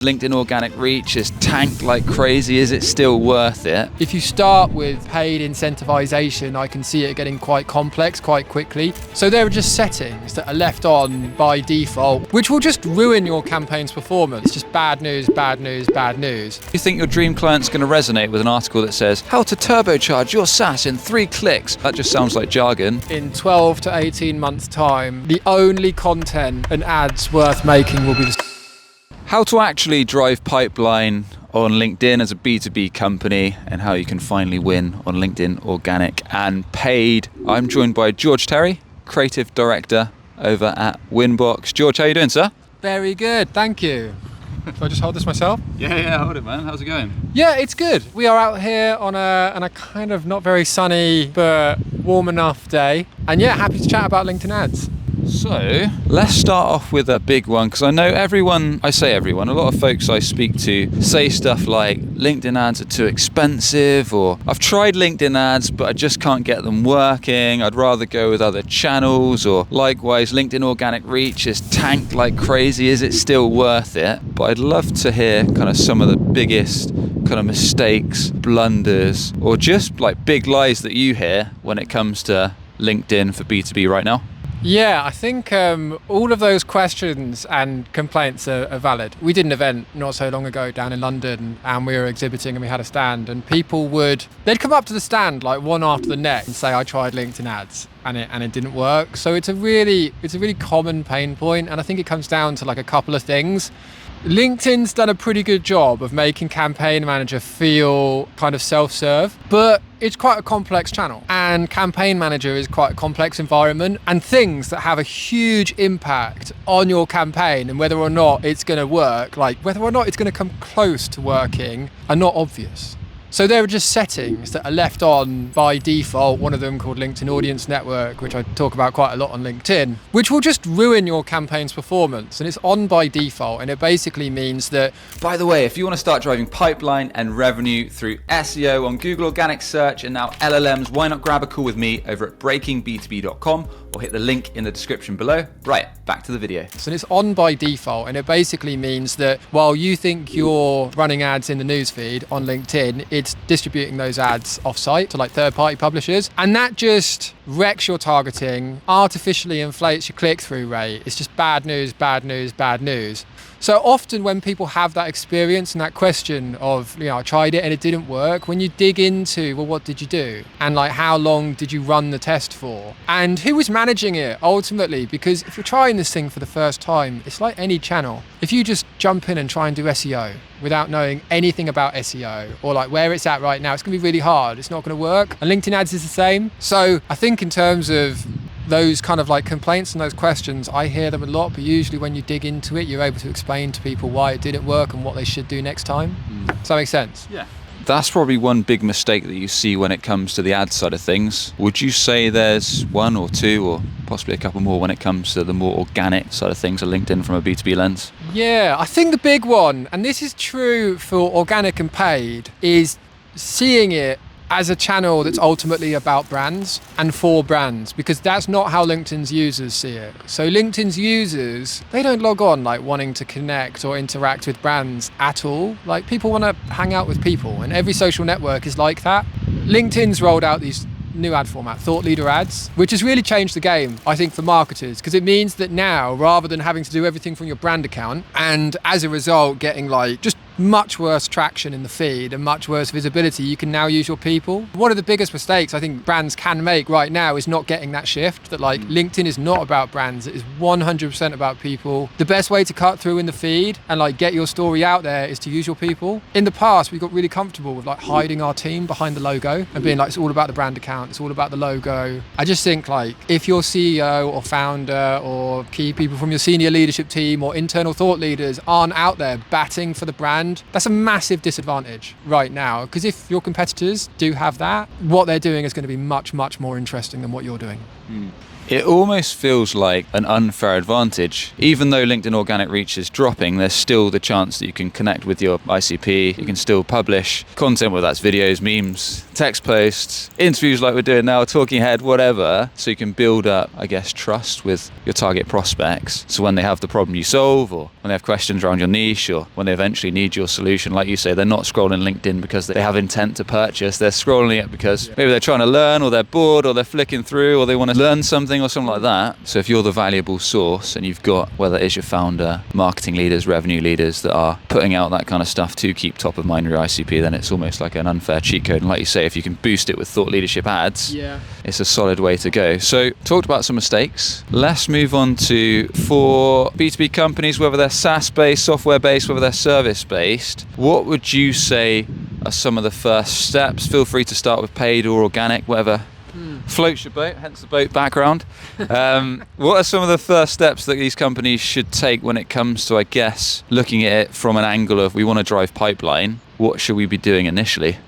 LinkedIn organic reach is tanked like crazy. Is it still worth it? If you start with paid incentivization, I can see it getting quite complex quite quickly. So there are just settings that are left on by default, which will just ruin your campaign's performance. It's just bad news, bad news, bad news. Do you think your dream client's going to resonate with an article that says, how to turbocharge your SaaS in 3 clicks? That just sounds like jargon. In 12 to 18 months' time, the only content and ads worth making will be the... How to actually drive pipeline on LinkedIn as a B2B company and how you can finally win on LinkedIn organic and paid. I'm joined by George Terry, Creative Director over at Winbox. George, how are you doing, sir? Very good, thank you. Shall I just hold this myself? Yeah, hold it, man. How's it going? Yeah, it's good. We are out here on a kind of not very sunny but warm enough day. And yeah, happy to chat about LinkedIn ads. So let's start off with a big one, because I know everyone, a lot of folks I speak to say stuff like LinkedIn ads are too expensive, or I've tried LinkedIn ads but I just can't get them working, I'd rather go with other channels, or likewise LinkedIn organic reach is tanked like crazy, is it still worth it? But I'd love to hear kind of some of the biggest kind of mistakes, blunders, or just like big lies that you hear when it comes to LinkedIn for B2B right now. Yeah, I think all of those questions and complaints are valid. We did an event not so long ago down in London, and we were exhibiting and we had a stand, and they'd come up to the stand like one after the next and say, I tried LinkedIn ads and it didn't work. So it's a really common pain point, and I think it comes down to like a couple of things. LinkedIn's done a pretty good job of making Campaign Manager feel kind of self-serve, but it's quite a complex channel, and Campaign Manager is quite a complex environment, and things that have a huge impact on your campaign and whether or not it's going to work, like whether or not it's going to come close to working, are not obvious. So there are just settings that are left on by default, one of them called LinkedIn Audience Network, which I talk about quite a lot on LinkedIn, which will just ruin your campaign's performance. And it's on by default, and it basically means that... By the way, if you want to start driving pipeline and revenue through SEO on Google Organic Search and now LLMs, why not grab a call with me over at breakingb2b.com or hit the link in the description below. Right, back to the video. So it's on by default, and it basically means that while you think you're running ads in the newsfeed on LinkedIn, it's distributing those ads off-site to like third-party publishers, and that just wrecks your targeting, artificially inflates your click-through rate. It's just bad news, bad news, bad news. So often when people have that experience and that question of, I tried it and it didn't work, when you dig into, well, what did you do? And like, how long did you run the test for? And who was managing it ultimately? Because if you're trying this thing for the first time, it's like any channel. If you just jump in and try and do SEO without knowing anything about SEO or like where it's at right now, it's gonna be really hard. It's not gonna work. And LinkedIn ads is the same. So I think in terms of those kind of like complaints and those questions, I hear them a lot, but usually when you dig into it, you're able to explain to people why it didn't work and what they should do next time. Does that make sense? Yeah. That's probably one big mistake that you see when it comes to the ad side of things. Would you say there's one or two or possibly a couple more when it comes to the more organic side of things of LinkedIn from a B2B lens? Yeah, I think the big one, and this is true for organic and paid, is seeing it as a channel that's ultimately about brands and for brands, because that's not how LinkedIn's users see it. So LinkedIn's users, they don't log on like wanting to connect or interact with brands at all. Like, people want to hang out with people, and every social network is like that. LinkedIn's rolled out these new ad format, thought leader ads, which has really changed the game, I think, for marketers, because it means that now, rather than having to do everything from your brand account, and as a result getting like just much worse traction in the feed and much worse visibility, you can now use your people. One of the biggest mistakes I think brands can make right now is not getting that shift, that like LinkedIn is not about brands, it is 100% about people. The best way to cut through in the feed and like get your story out there is to use your people. In the past, we got really comfortable with like hiding our team behind the logo and being like, it's all about the brand account, it's all about the logo. I just think like, if your CEO or founder or key people from your senior leadership team or internal thought leaders aren't out there batting for the brand, that's a massive disadvantage right now, because if your competitors do have that, what they're doing is going to be much, much more interesting than what you're doing. It almost feels like an unfair advantage. Even though LinkedIn organic reach is dropping, there's still the chance that you can connect with your ICP, you can still publish content, whether that's videos, memes, text posts, interviews like we're doing now, talking head, whatever, so you can build up, I guess, trust with your target prospects. So when they have the problem you solve, or when they have questions around your niche, or when they eventually need your solution, like you say, they're not scrolling LinkedIn because they have intent to purchase, they're scrolling it because maybe they're trying to learn, or they're bored, or they're flicking through, or they want to learn something or something like that. So if you're the valuable source and you've got, whether it is your founder, marketing leaders, revenue leaders that are putting out that kind of stuff to keep top of mind your ICP, then it's almost like an unfair cheat code. And like you say, if you can boost it with thought leadership ads, it's a solid way to go. So talked about some mistakes. Let's move on to, for B2B companies, whether they're SaaS based, software based, whether they're service based, what would you say are some of the first steps? Feel free to start with paid or organic, whatever floats your boat, hence the boat background. What are some of the first steps that these companies should take when it comes to, I guess, looking at it from an angle of, we want to drive pipeline, what should we be doing initially?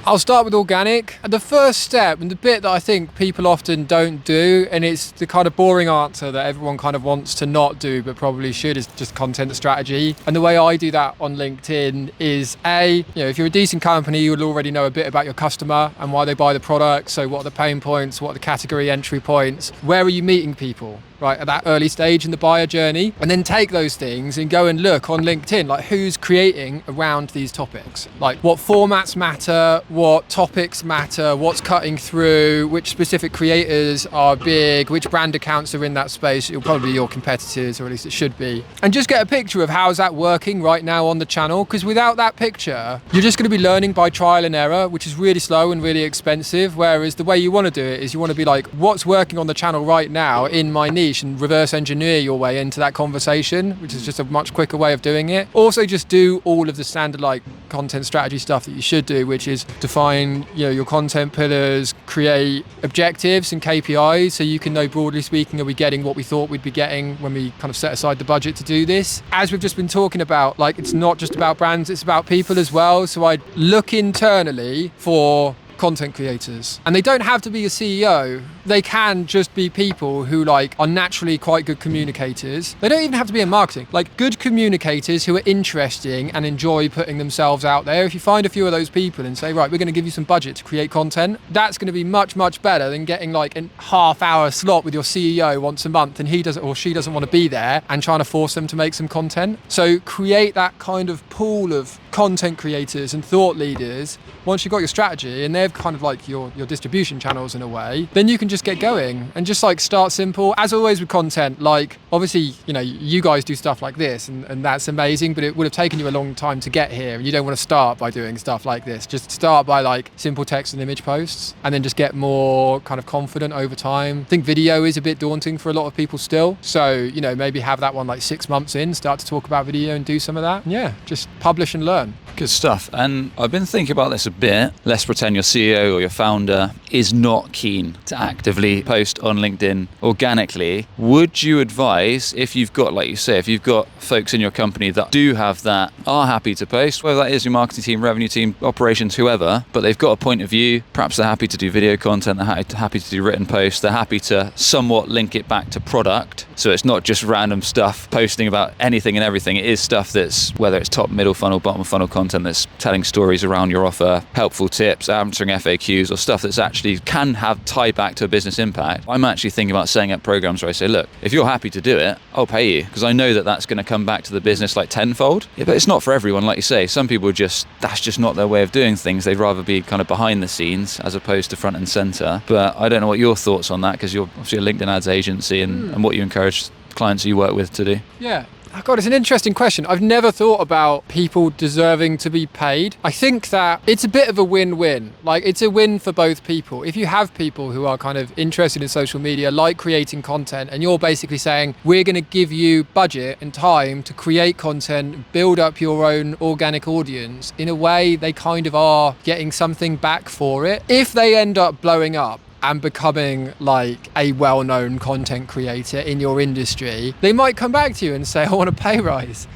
I'll start with organic. The first step, and the bit that I think people often don't do, and it's the kind of boring answer that everyone kind of wants to not do but probably should, is just content strategy. And the way I do that on LinkedIn is if you're a decent company, you'll already know a bit about your customer and why they buy the product. So what are the pain points, what are the category entry points, where are you meeting people, right, at that early stage in the buyer journey, and then take those things and go and look on LinkedIn, like who's creating around these topics, like what formats matter, what topics matter, what's cutting through, which specific creators are big, which brand accounts are in that space. It'll probably be your competitors, or at least it should be, and just get a picture of how's that working right now on the channel, because without that picture, you're just going to be learning by trial and error, which is really slow and really expensive, whereas the way you want to do it is you want to be like, what's working on the channel right now in my niche, and reverse engineer your way into that conversation, which is just a much quicker way of doing it. Also, just do all of the standard like content strategy stuff that you should do, which is define your content pillars, create objectives and KPIs so you can know, broadly speaking, are we getting what we thought we'd be getting when we kind of set aside the budget to do this. As we've just been talking about, like, it's not just about brands, it's about people as well. So I'd look internally for content creators, and they don't have to be a CEO. They can just be people who are naturally quite good communicators. They don't even have to be in marketing, like good communicators who are interesting and enjoy putting themselves out there. If you find a few of those people and say, right, we're going to give you some budget to create content, that's going to be much, much better than getting like a half-hour slot with your CEO once a month and he doesn't or she doesn't want to be there, and trying to force them to make some content. So create that kind of pool of content creators and thought leaders. Once you've got your strategy and they're kind of like your distribution channels in a way, then you can just get going and just like start simple. As always with content, like obviously, you guys do stuff like this and that's amazing, but it would have taken you a long time to get here. You don't want to start by doing stuff like this. Just start by like simple text and image posts, and then just get more kind of confident over time. I think video is a bit daunting for a lot of people still. So, maybe have that one like 6 months in, start to talk about video and do some of that. Yeah, just publish and learn. Good stuff. And I've been thinking about this a bit. Let's pretend your CEO or your founder is not keen to actively post on LinkedIn organically. Would you advise, if you've got, like you say, if you've got folks in your company that do have that, are happy to post, whether that is your marketing team, revenue team, operations, whoever, but they've got a point of view, perhaps they're happy to do video content, they're happy to do written posts, they're happy to somewhat link it back to product. So it's not just random stuff posting about anything and everything. It is stuff that's, whether it's top, middle funnel, bottom funnel content that's telling stories around your offer, helpful tips, answering FAQs, or stuff that's actually can have tie back to a business impact. I'm actually thinking about setting up programs where I say, look, if you're happy to do it, I'll pay you, because I know that that's going to come back to the business like tenfold. Yeah, but it's not for everyone, like you say. Some people that's just not their way of doing things. They'd rather be kind of behind the scenes as opposed to front and center. But I don't know what your thoughts on that, because you're obviously a LinkedIn ads agency and what you encourage clients you work with to do. Yeah. Oh God, it's an interesting question. I've never thought about people deserving to be paid. I think that it's a bit of a win-win. Like, it's a win for both people. If you have people who are kind of interested in social media, like creating content, and you're basically saying, we're going to give you budget and time to create content, build up your own organic audience, in a way they kind of are getting something back for it. If they end up blowing up and becoming like a well-known content creator in your industry, they might come back to you and say, I want a pay rise,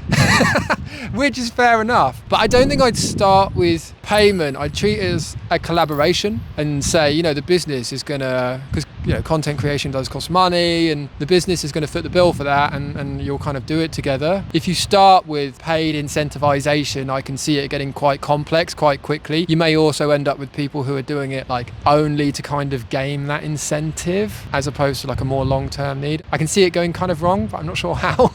which is fair enough. But I don't think I'd start with payment, I treat it as a collaboration and say, you know, the business is gonna, because you know, content creation does cost money, and the business is going to foot the bill for that, and you'll kind of do it together. If you start with paid incentivization, I can see it getting quite complex quite quickly. You may also end up with people who are doing it like only to kind of game that incentive as opposed to like a more long-term need. I can see it going kind of wrong, but I'm not sure how.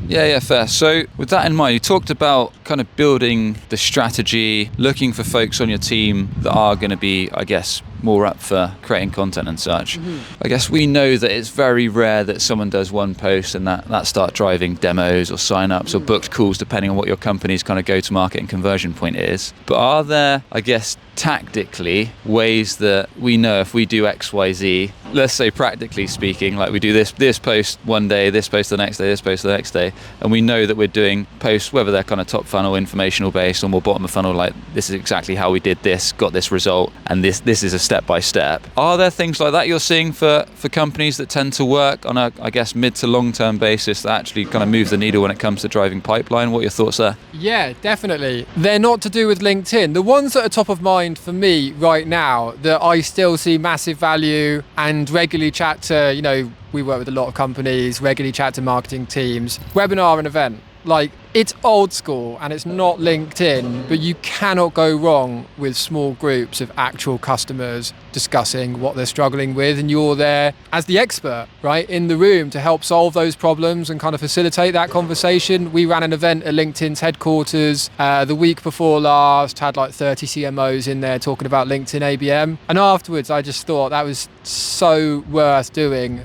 Yeah, fair. So with that in mind, you talked about kind of building the strategy, looking for folks on your team that are going to be, I guess, more up for creating content and such. I guess we know that it's very rare that someone does one post and that start driving demos or sign-ups or booked calls, depending on what your company's kind of go-to-market and conversion point is. But are there, I guess, tactically ways that we know if we do X, Y, Z, let's say practically speaking, like we do this post one day, this post the next day, this post the next day, and we know that we're doing posts, whether they're kind of top funnel, informational based, or more bottom of funnel, like this is exactly how we did this, got this result, and this is a step by step. Are there things like that you're seeing for companies that tend to work on a, I guess, mid to long term basis that actually kind of move the needle when it comes to driving pipeline? What are your thoughts there? Yeah, definitely. They're not to do with LinkedIn. The ones that are top of mind for me right now that I still see massive value and regularly chat to, you know, we work with a lot of companies, regularly chat to marketing teams, webinar and event. Like, it's old school and it's not LinkedIn, but you cannot go wrong with small groups of actual customers discussing what they're struggling with, and you're there as the expert, right, in the room to help solve those problems and kind of facilitate that conversation. We ran an event at LinkedIn's headquarters the week before last, had like 30 CMOs in there talking about LinkedIn ABM, and afterwards I just thought that was so worth doing.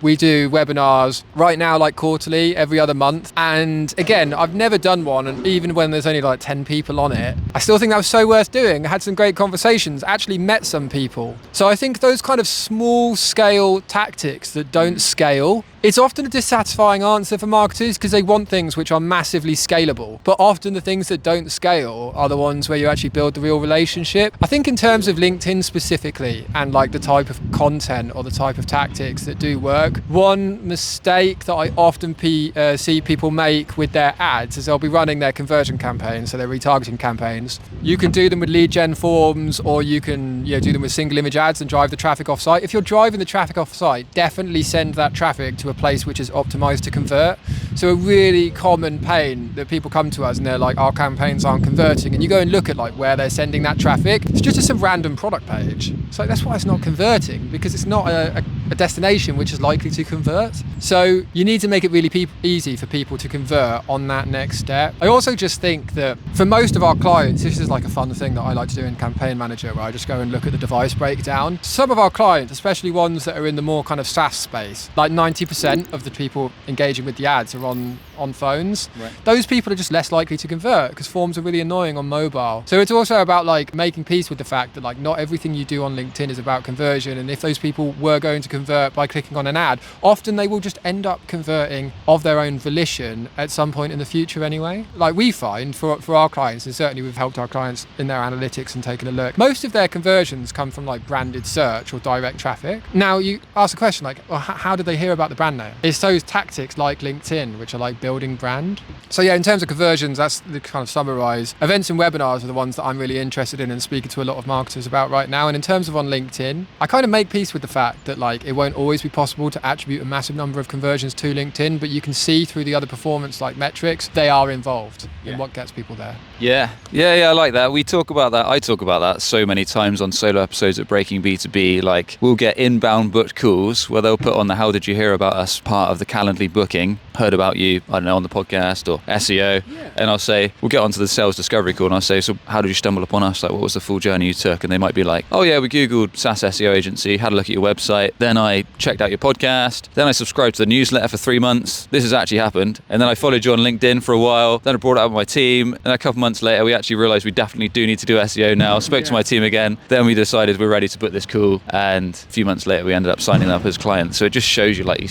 We do webinars right now like quarterly, every other month, and again, I've never done one, and even when there's only like 10 people on it, I still think that was so worth doing. I had some great conversations, actually met some people. So I think those kind of small scale tactics that don't scale, it's often a dissatisfying answer for marketers because they want things which are massively scalable, but often the things that don't scale are the ones where you actually build the real relationship. I think in terms of LinkedIn specifically and like the type of content or the type of tactics that do work, one mistake that I often see people make with their ads is they'll be running their conversion campaigns, so their retargeting campaigns. You can do them with lead gen forms, or you can do them with single image ads and drive the traffic off site. If you're driving the traffic off site, definitely send that traffic to a place which is optimized to convert. So a really common pain that people come to us and they're like, our campaigns aren't converting, and you go and look at like where they're sending that traffic, it's just some random product page. So that's why it's not converting, because it's not a destination which is likely to convert. So you need to make it really easy for people to convert on that next step. I also just think that for most of our clients, this is like a fun thing that I like to do in Campaign Manager, where I just go and look at the device breakdown. Some of our clients, especially ones that are in the more kind of SaaS space, like 90% of the people engaging with the ads are on phones. Right. Those people are just less likely to convert because forms are really annoying on mobile. So it's also about like making peace with the fact that like not everything you do on LinkedIn is about conversion, and if those people were going to convert by clicking on an ad, often they will just end up converting of their own volition at some point in the future anyway. Like we find for our clients, and certainly we've helped our clients in their analytics and taken a look, most of their conversions come from like branded search or direct traffic. Now you ask the question like, well, how did they hear about the brand name? It's those tactics like LinkedIn which are like building brand. So yeah, in terms of conversions, that's the kind of summarize. Events and webinars are the ones that I'm really interested in and speaking to a lot of marketers about right now. And in terms of on LinkedIn, I kind of make peace with the fact that like it won't always be possible to attribute a massive number of conversions to LinkedIn, but you can see through the other performance like metrics, they are involved in what gets people there. Yeah, I like that. We talk about that. I talk about that so many times on solo episodes at Breaking B2B. Like we'll get inbound booked calls where they'll put on the "How did you hear about us?" part of the Calendly booking. Heard about you, I don't know, on the podcast or SEO. Yeah. And I'll say, we'll get onto the sales discovery call and I'll say, so how did you stumble upon us? Like what was the full journey you took? And they might be like, oh yeah, we Googled SaaS SEO agency, had a look at your website. Then I checked out your podcast. Then I subscribed to the newsletter for 3 months. This has actually happened. And then I followed you on LinkedIn for a while. Then I brought it up with my team. And a couple months later, we actually realized we definitely do need to do SEO now. Spoke to my team again. Then we decided we're ready to book this call. And a few months later, we ended up signing up as clients. So it just shows you, like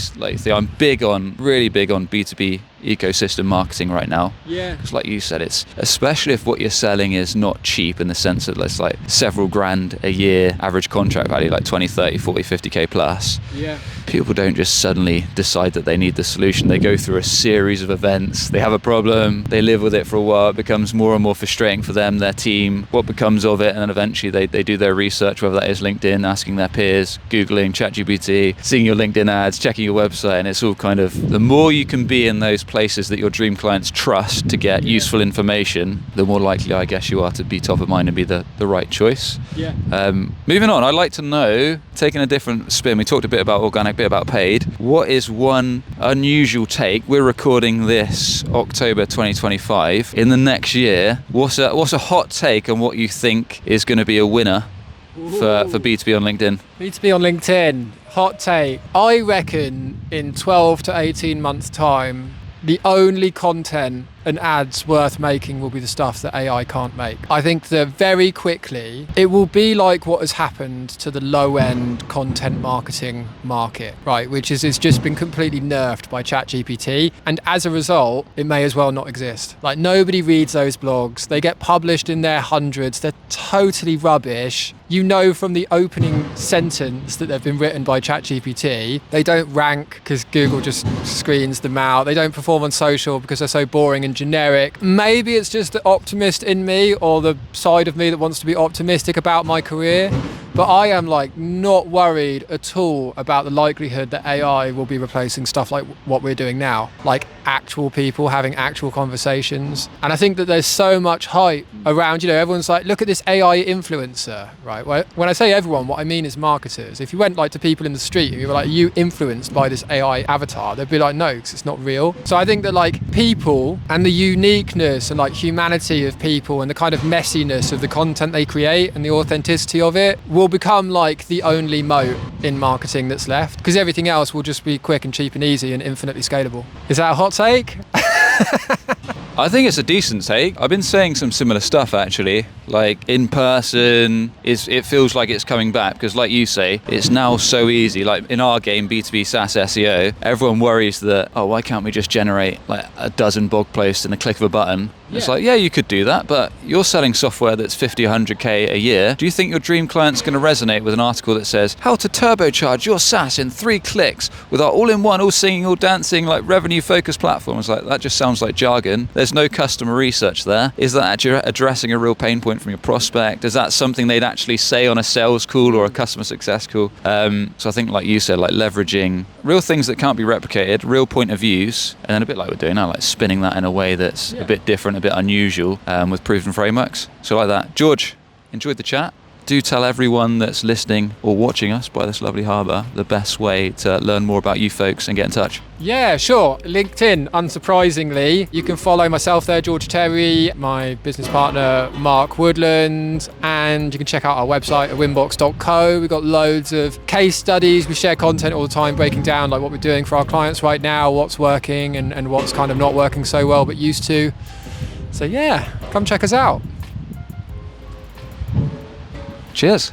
I'm really big on B2B ecosystem marketing right now. Yeah. Because like you said, it's especially if what you're selling is not cheap, in the sense that it's like several grand a year average contract value, like 20, 30, 40, 50k plus. Yeah. People don't just suddenly decide that they need the solution. They go through a series of events. They have a problem, they live with it for a while, it becomes more and more frustrating for them, their team, what becomes of it, and then eventually they do their research, whether that is LinkedIn, asking their peers, Googling, ChatGPT, seeing your LinkedIn ads, checking your website, and it's all kind of, the more you can be in those places that your dream clients trust to get useful information, the more likely I guess you are to be top of mind and be the right choice. Yeah. Moving on, I'd like to know, taking a different spin, we talked a bit about organic, bit about paid. What is one unusual take? We're recording this October 2025. In the next year, what's a hot take on what you think is going to be a winner for B2B on LinkedIn? B2B on LinkedIn, hot take. I reckon in 12 to 18 months' time, the only content and ads worth making will be the stuff that AI can't make. I think that very quickly it will be like what has happened to the low-end content marketing market, right? Which is, it's just been completely nerfed by ChatGPT, and as a result, it may as well not exist. Like, nobody reads those blogs. They get published in their hundreds. They're totally rubbish. You know from the opening sentence that they've been written by ChatGPT. They don't rank because Google just screens them out. They don't perform on social because they're so boring and generic. Maybe it's just the optimist in me, or the side of me that wants to be optimistic about my career, but I am like not worried at all about the likelihood that AI will be replacing stuff like what we're doing now, like actual people having actual conversations. And I think that there's so much hype around, you know, everyone's like, look at this AI influencer, right? When I say everyone, what I mean is marketers. If you went like to people in the street and you were like, are you influenced by this AI avatar? They'd be like, no, because it's not real. So I think that like people and the uniqueness and like humanity of people and the kind of messiness of the content they create and the authenticity of it will become like the only moat in marketing that's left, because everything else will just be quick and cheap and easy and infinitely scalable. Is that a hot take? I think it's a decent take. I've been saying some similar stuff actually. Like in person, it feels like it's coming back, because like you say, it's now so easy. Like in our game, B2B SaaS SEO, everyone worries that, oh, why can't we just generate like a dozen blog posts in the click of a button? It's like, yeah, you could do that, but you're selling software that's 50, 100k a year. Do you think your dream client's going to resonate with an article that says, how to turbocharge your SaaS in 3 clicks with our all-in-one, all singing, all dancing, like revenue-focused platform? It's like, that just sounds like jargon. There's no customer research there. Is that actually addressing a real pain point from your prospect? Is that something they'd actually say on a sales call or a customer success call? So I think, like you said, like leveraging real things that can't be replicated, real point of views, and then a bit like we're doing now, like spinning that in a way that's a bit different, a bit unusual, with proven frameworks. So like that. George, enjoyed the chat. Do tell everyone that's listening or watching us by this lovely harbour the best way to learn more about you folks and get in touch. Yeah, sure. LinkedIn, unsurprisingly. You can follow myself there, George Terry, my business partner, Mark Woodland, and you can check out our website at winbox.co. We've got loads of case studies. We share content all the time, breaking down like what we're doing for our clients right now, what's working and what's kind of not working so well but used to. So yeah, come check us out. Cheers.